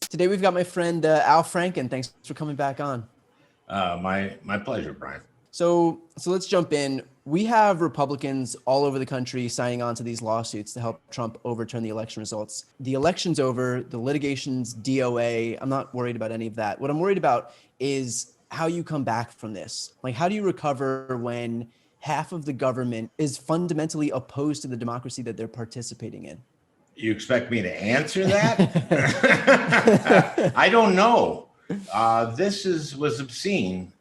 Today we've got my friend Al Franken. Thanks for coming back on. My pleasure, Brian. So let's jump in. We have Republicans all over the country signing on to these lawsuits to help Trump overturn the election results. The election's over, the litigation's DOA. I'm not worried about any of that. What I'm worried about is how you come back from this. Like, how do you recover when half of the government is fundamentally opposed to the democracy that they're participating in? You expect me to answer that? I don't know. This was obscene.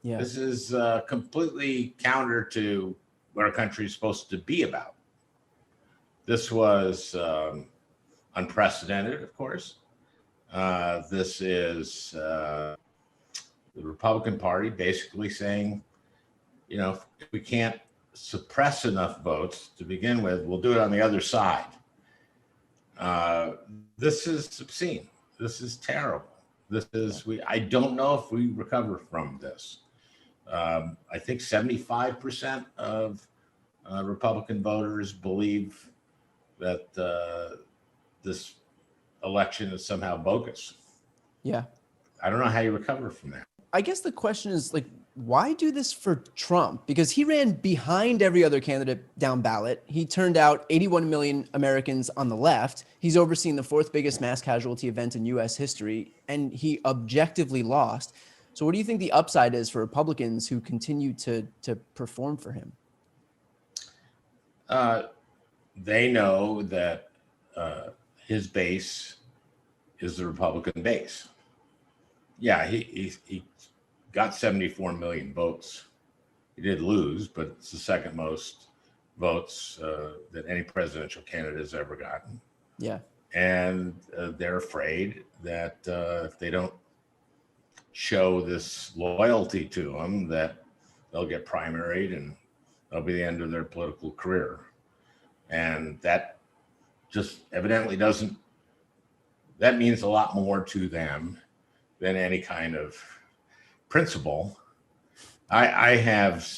Yeah. This is completely counter to what our country is supposed to be about. This was unprecedented, of course. This is the Republican Party basically saying, if we can't suppress enough votes to begin with, we'll do it on the other side. This is obscene. This is terrible. I don't know if we recover from this. I think 75% of Republican voters believe that this election is somehow bogus. Yeah. I don't know how you recover from that. I guess the question is, like, why do this for Trump? Because he ran behind every other candidate down ballot. He turned out 81 million Americans on the left. He's overseen the fourth biggest mass casualty event in U.S. history, and he objectively lost. So what do you think the upside is for Republicans who continue to perform for him? They know that his base is the Republican base. Yeah, he got 74 million votes. He did lose, but it's the second most votes that any presidential candidate has ever gotten. Yeah. And they're afraid that if they don't show this loyalty to him, that they'll get primaried and that'll be the end of their political career. And that just evidently that means a lot more to them than any kind of principle. I have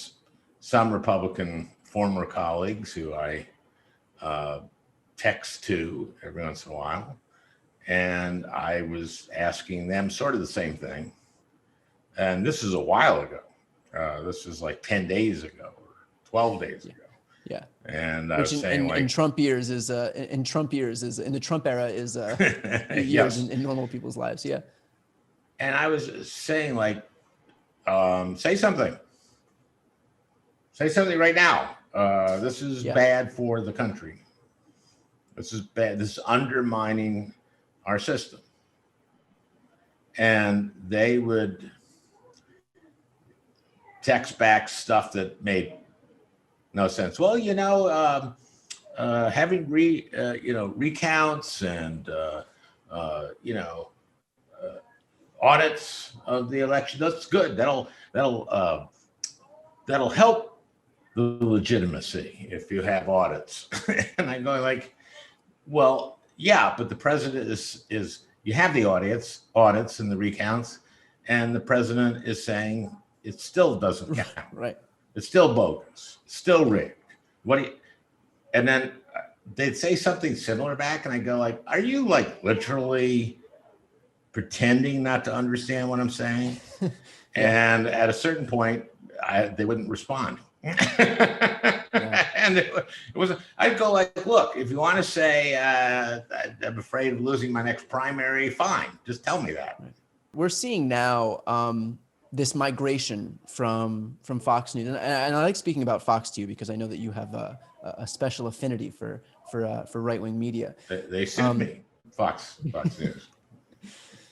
some Republican former colleagues who I text to every once in a while, and I was asking them sort of the same thing. And this is a while ago. This is like 10 days ago or 12 days ago. Yeah. And I was saying, in Trump years is in the Trump era is years yes. in normal people's lives. Yeah. And I was saying, like, say something right now. This is bad for the country. This is bad. This is undermining our system. And they would text back stuff that made no sense. Well, having recounts and audits of the election, that's good. That'll help the legitimacy if you have audits. And I'm going like, well, yeah, but the president is you have the audits and the recounts, and the president is saying it still doesn't count. Right. It's still bogus. It's still rigged. And then they'd say something similar back, and I go like, are you like literally pretending not to understand what I'm saying? And at a certain point, they wouldn't respond. And it was, I'd go like, look, if you want to say I'm afraid of losing my next primary, fine, just tell me that. We're seeing now this migration from Fox News, and I like speaking about Fox to you because I know that you have a special affinity for right-wing media. They sued me, Fox News.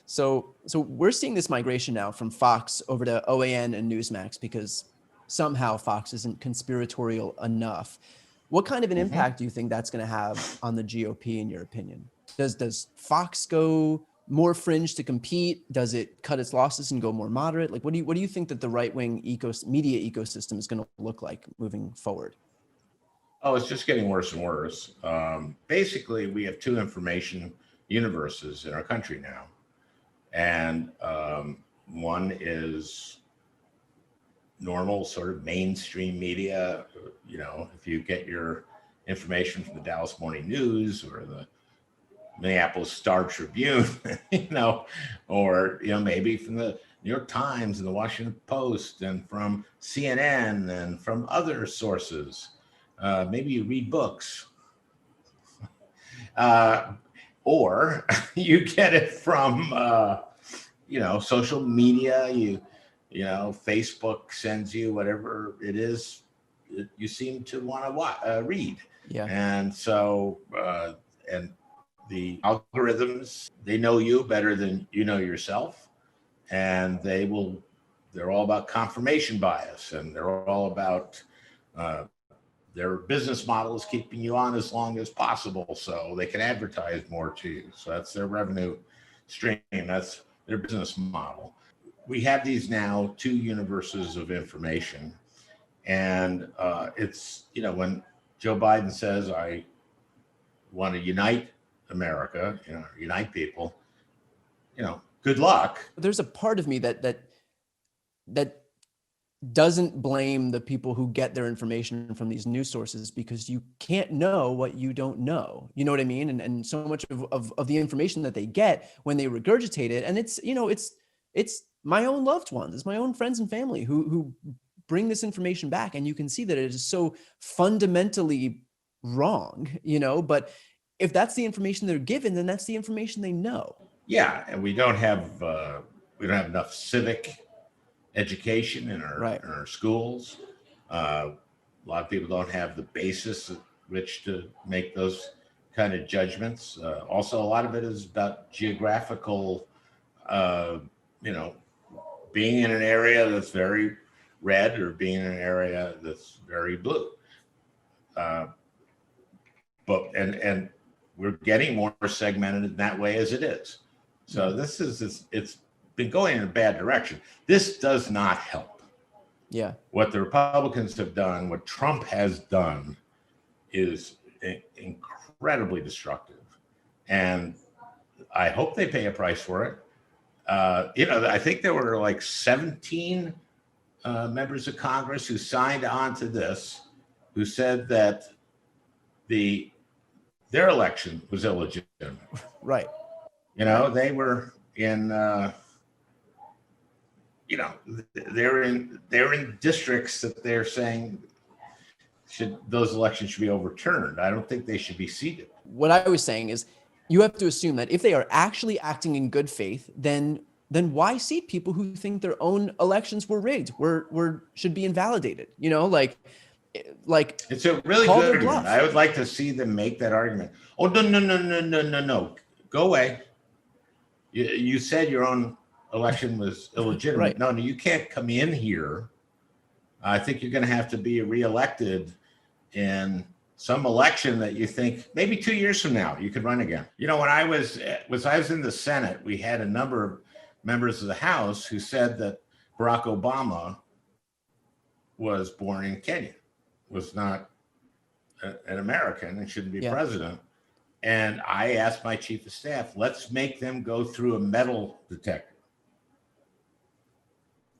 So we're seeing this migration now from Fox over to OAN and Newsmax because somehow Fox isn't conspiratorial enough. What kind of an impact do you think that's going to have on the GOP, in your opinion? Does Fox go more fringe to compete? Does it cut its losses and go more moderate? Like, what do you think that the right-wing media ecosystem is going to look like moving forward? Oh, it's just getting worse and worse. Basically, we have two information universes in our country now. And one is normal sort of mainstream media. You know, if you get your information from the Dallas Morning News or the Minneapolis Star Tribune, or maybe from the New York Times and the Washington Post and from CNN and from other sources. Maybe you read books, or you get it from social media. Facebook sends you whatever it is you seem to want to read. Yeah. And so, and the algorithms, they know you better than you know yourself. And they're all about confirmation bias, and they're all about their business model is keeping you on as long as possible so they can advertise more to you. So that's their revenue stream. That's their business model. We have these now two universes of information. And it's, when Joe Biden says, I want to unite America, unite people, good luck. There's a part of me that doesn't blame the people who get their information from these news sources, because you can't know what you don't know. You know what I mean? And so much of the information that they get when they regurgitate it, and it's my own loved ones, it's my own friends and family who bring this information back, and you can see that it is so fundamentally wrong, but if that's the information they're given, then that's the information they know. Yeah, and we don't have enough civic education in our schools. A lot of people don't have the basis of which to make those kind of judgments. Also, a lot of it is about geographical, being in an area that's very red or being in an area that's very blue. But we're getting more segmented in that way as it is. So it's been going in a bad direction. This does not help. Yeah. What the Republicans have done, what Trump has done, is incredibly destructive. And I hope they pay a price for it. I think there were like 17 members of Congress who signed on to this, who said that their election was illegitimate. Right. They were in, they're in districts that they're saying those elections should be overturned. I don't think they should be seated. What I was saying is, you have to assume that if they are actually acting in good faith, then why seat people who think their own elections were rigged, should be invalidated? Like it's a really good argument. I would like to see them make that argument. Oh, no. Go away. You said your own election was illegitimate. Right. No, you can't come in here. I think you're going to have to be reelected in some election that you think maybe 2 years from now you could run again. When I was in the Senate, we had a number of members of the House who said that Barack Obama was born in Kenya, was not an American and shouldn't be president. And I asked my chief of staff, let's make them go through a metal detector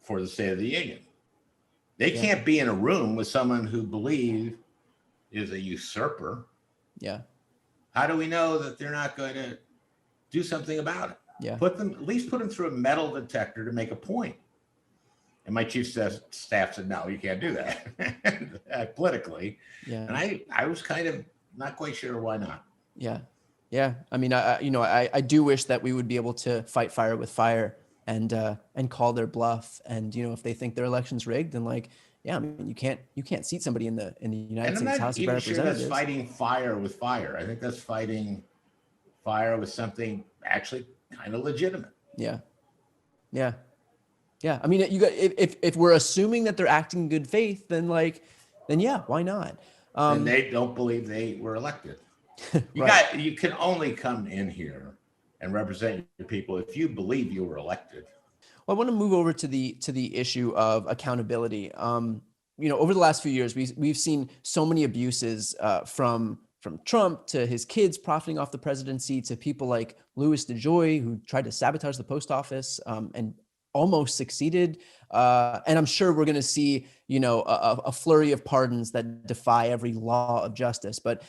for the State of the Union. They can't be in a room with someone who believes is a usurper. Yeah. How do we know that they're not going to do something about it? Yeah. At least put them through a metal detector to make a point. And my chief staff said, no, you can't do that politically. Yeah. And I was kind of not quite sure why not. Yeah. Yeah. I mean, I do wish that we would be able to fight fire with fire and call their bluff. And, if they think their election's rigged, then I mean, you can't seat somebody in the United States House of Representatives. Sure that's fighting fire with fire. I think that's fighting fire with something actually kind of legitimate. Yeah. Yeah. Yeah. I mean, if we're assuming that they're acting in good faith, then yeah, why not? And they don't believe they were elected. You can only come in here and represent your people if you believe you were elected. Well, I want to move over to the issue of accountability. Over the last few years, we've seen so many abuses from Trump to his kids profiting off the presidency to people like Louis DeJoy, who tried to sabotage the post office and almost succeeded. And I'm sure we're going to see, a flurry of pardons that defy every law of justice. But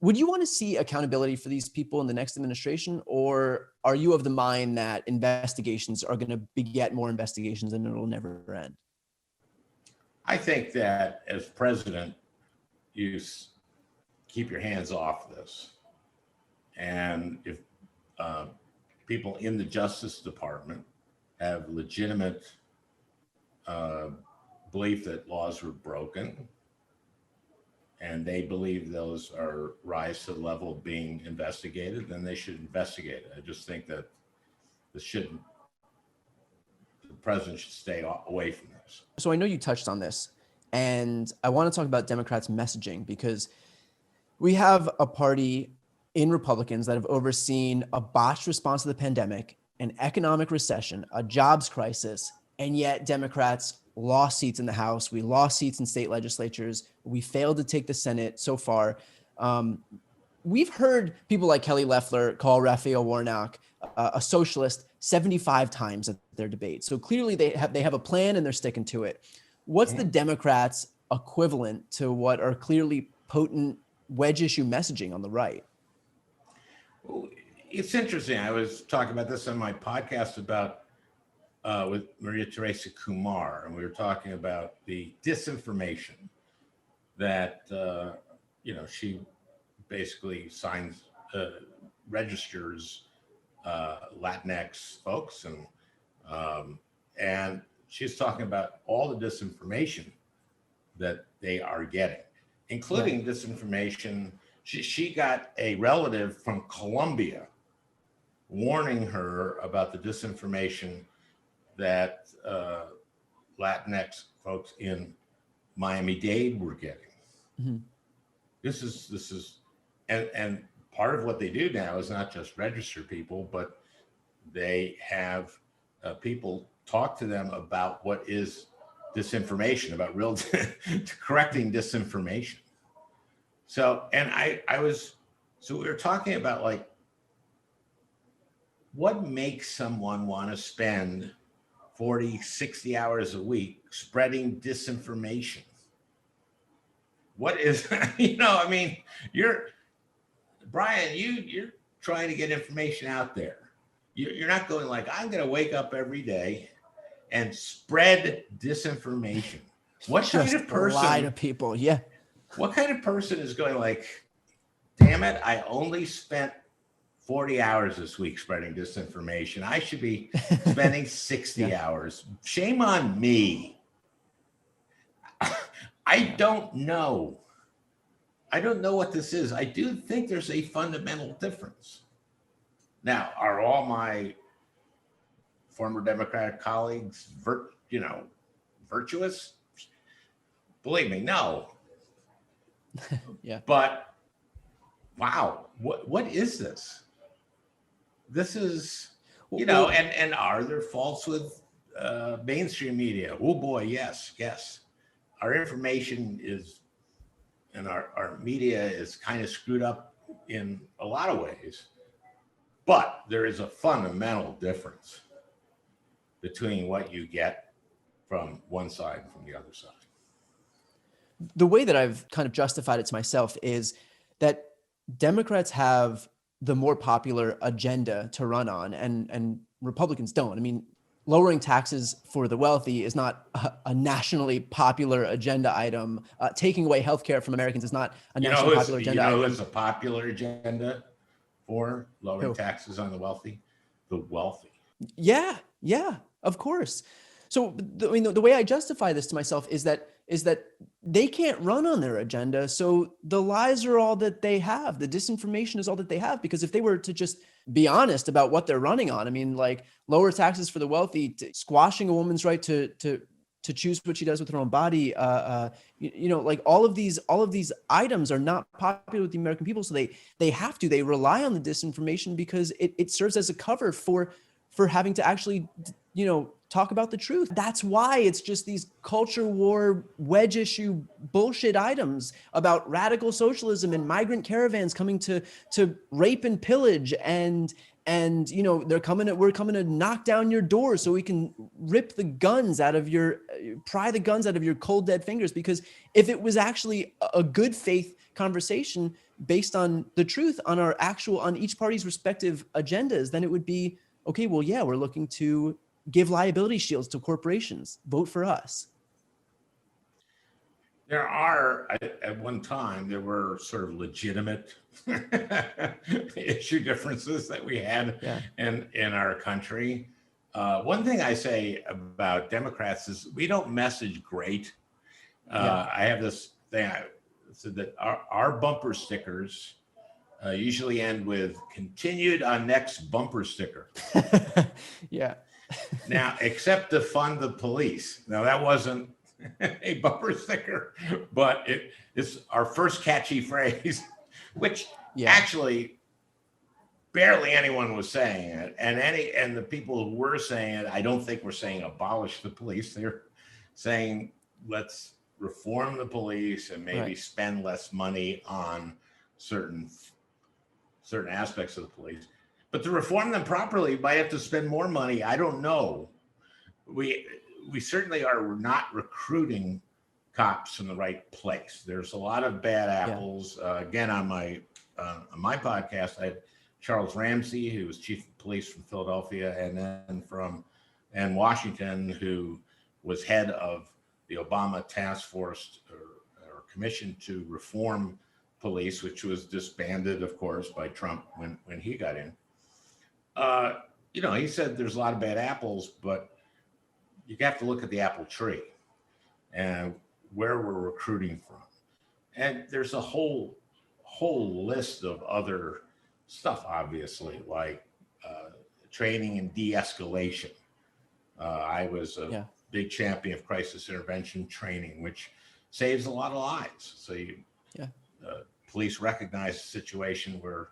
Would you want to see accountability for these people in the next administration, or are you of the mind that investigations are going to beget more investigations and it'll never end? I think that as president, you keep your hands off this. And if people in the Justice Department have legitimate belief that laws were broken, and they believe those are rise to the level of being investigated, then they should investigate it. I just think that the president should stay away from this. So I know you touched on this, and I want to talk about Democrats' messaging, because we have a party in Republicans that have overseen a botched response to the pandemic, an economic recession, a jobs crisis, and yet Democrats lost seats in the House. We lost seats in state legislatures. We failed to take the Senate so far. We've heard people like Kelly Loeffler call Raphael Warnock a socialist 75 times at their debate. So clearly they have a plan and they're sticking to it. What's the Democrats' equivalent to what are clearly potent wedge issue messaging on the right? Well, it's interesting. I was talking about this on my podcast about with Maria Teresa Kumar, and we were talking about the disinformation that she basically registers Latinx folks, and she's talking about all the disinformation that they are getting, including disinformation. She got a relative from Colombia warning her about the disinformation that Latinx folks in Miami-Dade were getting. Mm-hmm. This is, and part of what they do now is not just register people, but they have people talk to them about what is disinformation, about real correcting disinformation. So, and we were talking about like, what makes someone want to spend 40, 60 hours a week spreading disinformation? What is, you're trying to get information out there. You're not going like, I'm going to wake up every day and spread disinformation. What kind of person? Lie to people, yeah. What kind of person is going like, damn it, I only spent 40 hours this week spreading disinformation. I should be spending 60 hours. Shame on me. I don't know. I don't know what this is. I do think there's a fundamental difference. Now, are all my former Democratic colleagues, virtuous? Believe me, no. Yeah. But wow, what is this? This is, and are there faults with mainstream media? Oh boy, yes. Our information is, and our media is kind of screwed up in a lot of ways, but there is a fundamental difference between what you get from one side and from the other side. The way that I've kind of justified it to myself is that Democrats have the more popular agenda to run on, and Republicans don't. I mean, lowering taxes for the wealthy is not a nationally popular agenda item. Taking away healthcare from Americans is not a nationally popular agenda item. Who's a popular agenda for lowering taxes on the wealthy? The wealthy. Yeah, of course. So the way I justify this to myself is that they can't run on their agenda. So the lies are all that they have. The disinformation is all that they have, because if they were to just be honest about what they're running on, I mean, like lower taxes for the wealthy, squashing a woman's right to choose what she does with her own body, like all of these items are not popular with the American people. So they rely on the disinformation because it serves as a cover for having to actually, talk about the truth. That's why it's just these culture war wedge issue bullshit items about radical socialism and migrant caravans coming to rape and pillage, and we're coming to knock down your door so we can pry the guns out of your cold dead fingers. Because if it was actually a good faith conversation, based on the truth on each party's respective agendas, then it would be, okay, well, yeah, we're looking to give liability shields to corporations. Vote for us. There are, at one time, there were sort of legitimate issue differences that we had in our country. One thing I say about Democrats is we don't message great. I have this thing I said that our bumper stickers usually end with "continued on next bumper sticker." Yeah. Now, except to fund the police. Now, that wasn't a bumper sticker, but it's our first catchy phrase, which actually barely anyone was saying it. And the people who were saying it, I don't think were saying abolish the police. They're saying let's reform the police and maybe spend less money on certain aspects of the police. But to reform them properly, you might have to spend more money. I don't know. We certainly are not recruiting cops in the right place. There's a lot of bad apples. Again, on my podcast, I had Charles Ramsey, who was chief of police from Philadelphia, and then from Washington, who was head of the Obama task force or commission to reform police, which was disbanded, of course, by Trump when he got in. He said there's a lot of bad apples, but you have to look at the apple tree and where we're recruiting from. And there's a whole list of other stuff, obviously, like training and de-escalation. I was a big champion of crisis intervention training, which saves a lot of lives. So police recognize a situation where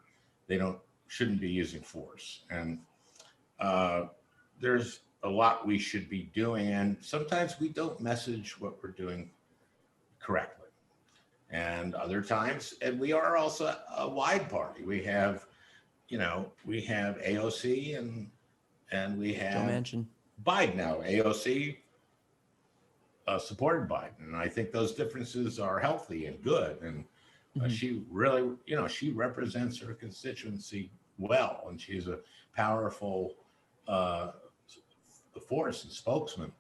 they shouldn't be using force. And there's a lot we should be doing, and sometimes we don't message what we're doing correctly. And other times, and we are also a wide party. We have, AOC and we have Biden now. AOC supported Biden, and I think those differences are healthy and good. And she really, she represents her constituency well, and she's a powerful force and spokesman.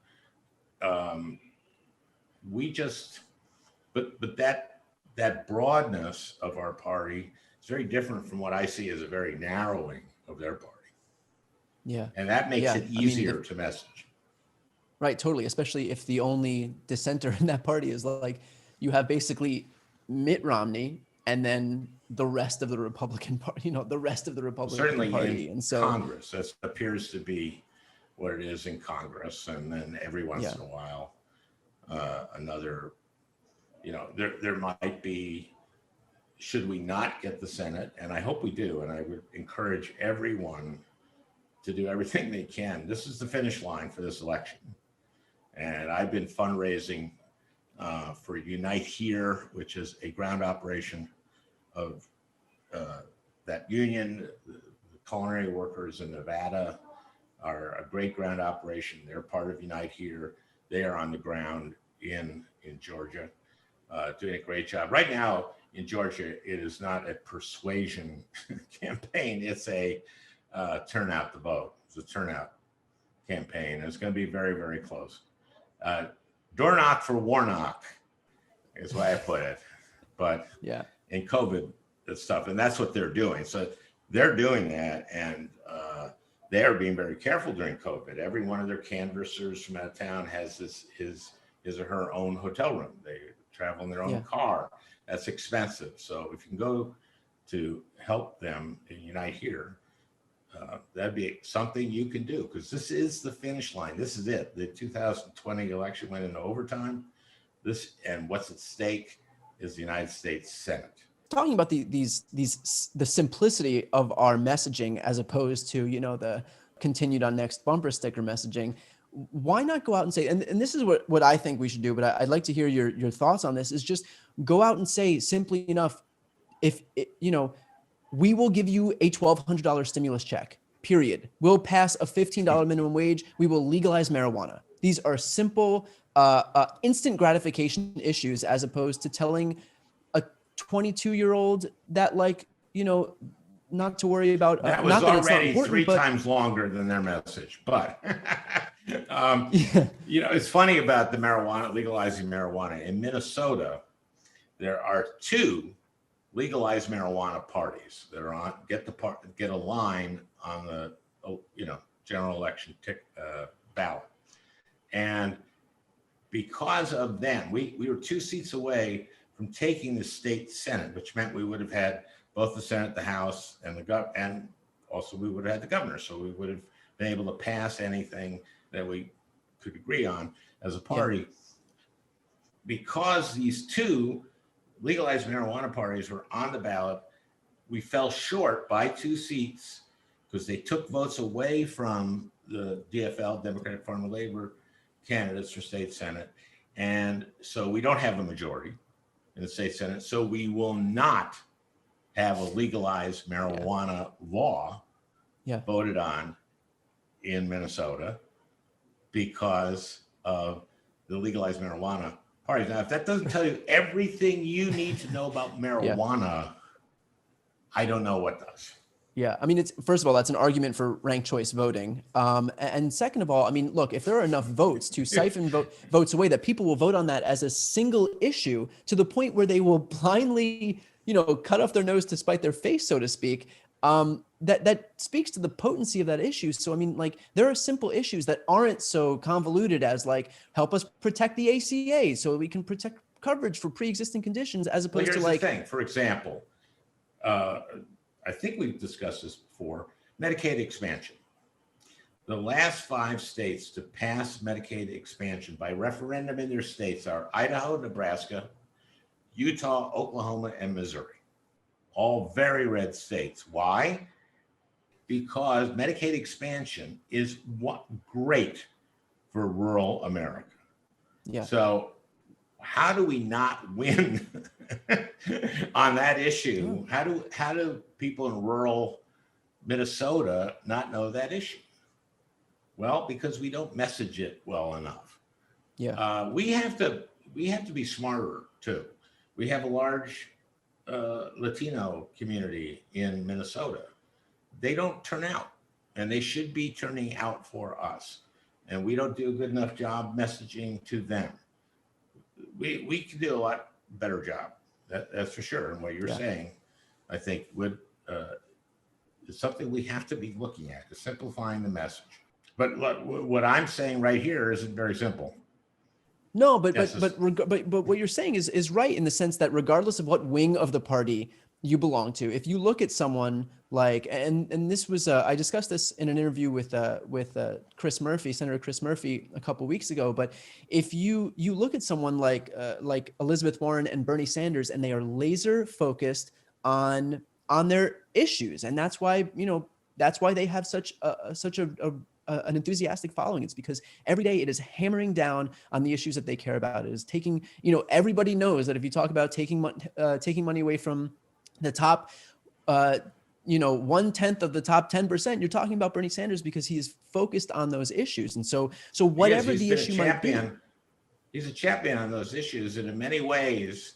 But that broadness of our party is very different from what I see as a very narrowing of their party. Yeah. And that makes it easier to message. Right, totally. Especially if the only dissenter in that party is like, you have basically Mitt Romney and then the rest of the Republican Party, the rest of the Republican Party. In Congress, that appears to be what it is in Congress. And then every once in a while, another, there might be, should we not get the Senate? And I hope we do. And I would encourage everyone to do everything they can. This is the finish line for this election. And I've been fundraising for Unite Here, which is a ground operation of that union. The culinary workers in Nevada are a great ground operation. They're part of Unite Here. They are on the ground in Georgia, doing a great job. Right now in Georgia, it is not a persuasion campaign. It's a turnout the vote. It's a turnout campaign. It's going to be very, very close. Door knock for Warnock is why I put it. But in COVID stuff, and that's what they're doing. So they're doing that, and they are being very careful during COVID. Every one of their canvassers from out of town has his or her own hotel room. They travel in their own car. That's expensive. So if you can go to help them in Unite Here, that'd be something you can do, because this is the finish line. This is it. The 2020 election went into overtime. And what's at stake is the United States Senate. Talking about the simplicity of our messaging as opposed to, the continued on next bumper sticker messaging, why not go out and say, and this is what I think we should do, but I'd like to hear your thoughts on this, is just go out and say simply enough, we will give you a $1,200 stimulus check, period. We'll pass a $15 minimum wage. We will legalize marijuana. These are simple, instant gratification issues, as opposed to telling a 22-year-old that like, you know, not to worry about, that was not that already it's not three but, times longer than their message. But, yeah. you know, it's funny about the marijuana, legalizing marijuana. In Minnesota, there are 2 legalized marijuana parties that are on, get a line on the, you know, general election ballot. And because of them, we were 2 seats away from taking the state Senate, which meant we would have had both the Senate, the House, and and also we would have had the governor. So we would have been able to pass anything that we could agree on as a party. Yeah. Because these 2 legalized marijuana parties were on the ballot, we fell short by 2 seats because they took votes away from the DFL, Democratic Farm and Labor candidates for state Senate. And so we don't have a majority in the state Senate. So we will not have a legalized marijuana law voted on in Minnesota because of the legalized marijuana parties. Now, if that doesn't tell you everything you need to know about marijuana, I don't know what does. Yeah, I mean, it's, first of all, that's an argument for ranked choice voting. And second of all, I mean, look, if there are enough votes to siphon votes away, that people will vote on that as a single issue to the point where they will blindly, you know, cut off their nose to spite their face, so to speak. That speaks to the potency of that issue. So, I mean, like, there are simple issues that aren't so convoluted as like, help us protect the ACA so we can protect coverage for pre-existing conditions, as opposed to like, the thing. For example, I think we've discussed this before, Medicaid expansion. The last 5 states to pass Medicaid expansion by referendum in their states are Idaho, Nebraska, Utah, Oklahoma, and Missouri. All very red states. Why? Because Medicaid expansion is great for rural America. Yeah. So how do we not win on that issue? How do people in rural Minnesota not know that issue? Well, because we don't message it well enough. Yeah. We have to be smarter too. We have a large Latino community in Minnesota. They don't turn out, and they should be turning out for us. And we don't do a good enough job messaging to them. We can do a lot better job. That's for sure. And what you're saying, I think, is something we have to be looking at, is simplifying the message. But what I'm saying right here isn't very simple. No, but what you're saying is right in the sense that regardless of what wing of the party you belong to, if you look at someone like, and this was I discussed this in an interview with Chris Murphy, Senator Chris Murphy, a couple of weeks ago. But if you look at someone like Elizabeth Warren and Bernie Sanders, and they are laser focused on their issues, and that's why they have such an enthusiastic following. It's because every day it is hammering down on the issues that they care about. It is taking, everybody knows that if you talk about taking money away from the top, 1/10 of the top 10%, you're talking about Bernie Sanders, because he is focused on those issues. And so whatever the issue might be, he's a champion on those issues. And in many ways,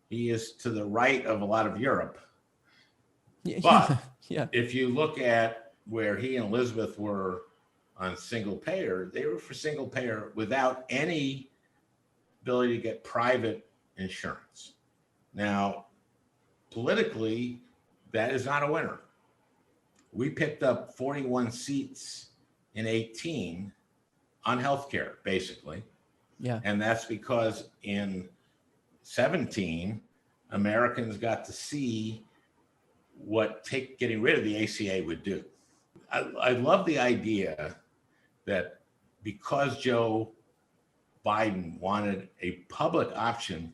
he is to the right of a lot of Europe. But if you look at where he and Elizabeth were on single payer, they were for single payer without any ability to get private insurance. Now, politically, that is not a winner. We picked up 41 seats in 18 on healthcare, basically. Yeah. And that's because in 17, Americans got to see what getting rid of the ACA would do. I love the idea that because Joe Biden wanted a public option,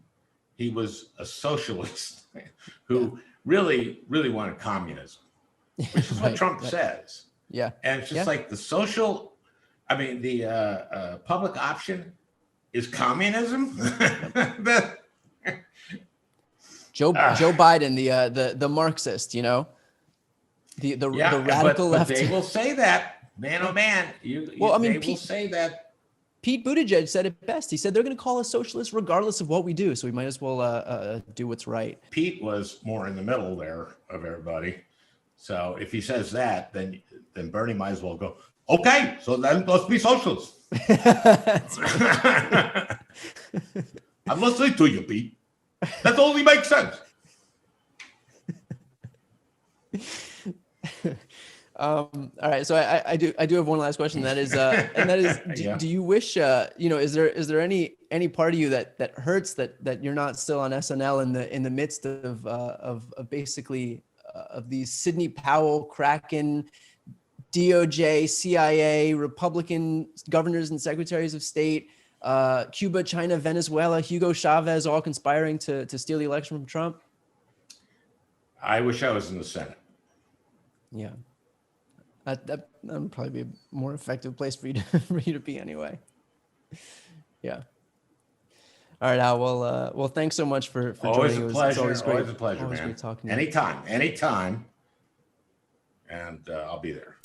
he was a socialist who really, really wanted communism, which is what Trump says. Yeah. And it's just like the public option is communism. Joe Biden, the Marxist, the radical left. But they will say that, man, oh man. They will say that Pete Buttigieg said it best. He said they're going to call us socialists regardless of what we do. So we might as well do what's right. Pete was more in the middle there of everybody. So if he says that, then Bernie might as well go, okay, so then let's be socialists. I'm listening to you, Pete. That only makes sense. All right, so I do have one last question. That is, and that is, do you wish, is there any part of you that hurts that you're not still on SNL in the midst of basically of these Sidney Powell, Kraken, DOJ, CIA, Republican governors and secretaries of state, Cuba, China, Venezuela, Hugo Chavez, all conspiring to steal the election from Trump? I wish I was in the Senate. Yeah. That would probably be a more effective place for you to be anyway. Yeah. All right, Al. Well, thanks so much for always joining. A pleasure. It's always great. Always a pleasure, always man. Great talking to you. Anytime. And I'll be there.